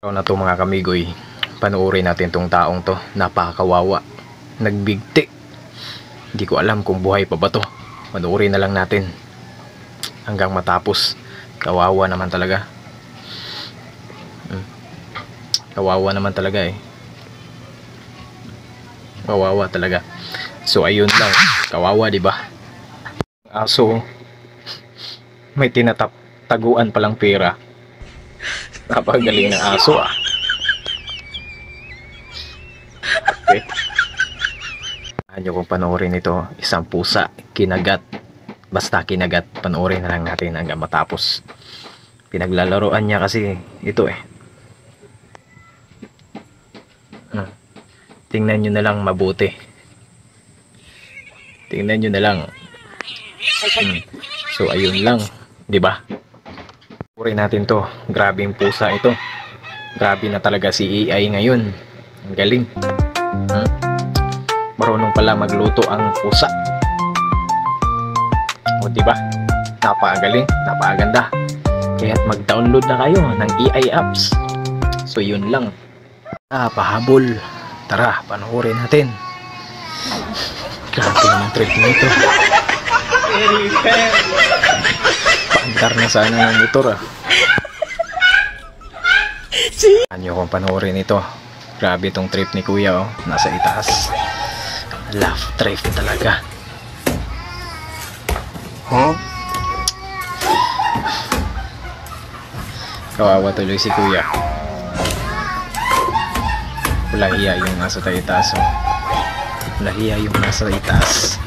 So na to mga kamigoy, panoorin natin tong taong to. Napakawawa, nagbigti. Hindi ko alam kung buhay pa ba to. Panoorin na lang natin hanggang matapos. Kawawa naman talaga. Kawawa naman talaga eh. Kawawa talaga. So ayun lang, kawawa, di ba? Aso, may taguan palang pera. Napakagaling ng aso ah. Okay. Ano kung panoorin ito, isang pusa, kinagat. Basta kinagat, panoorin na lang natin hanggang matapos. Pinaglalaroan niya kasi ito eh. Tingnan nyo na lang mabuti. Tingnan nyo na lang. So ayun lang, di ba? Puri natin to. Grabing pusa ito. Grabe na talaga si AI ngayon. Ang galing. Marunong pala magluto ang pusa. O di ba? Napakagaling, napakaganda. Kaya't mag-download na kayo ng AI apps. So yun lang. Pahabol. Tara, panoorin natin. Grabe naman trip na ito. Paandar na sana ng motor ah. Ano kung panoorin ito. Grabe itong trip ni kuya oh. Nasa itaas. Love trip talaga. Kawawa tuloy si kuya. Walang hiya yung nasa itaas oh. Walang hiya yung nasa itaas.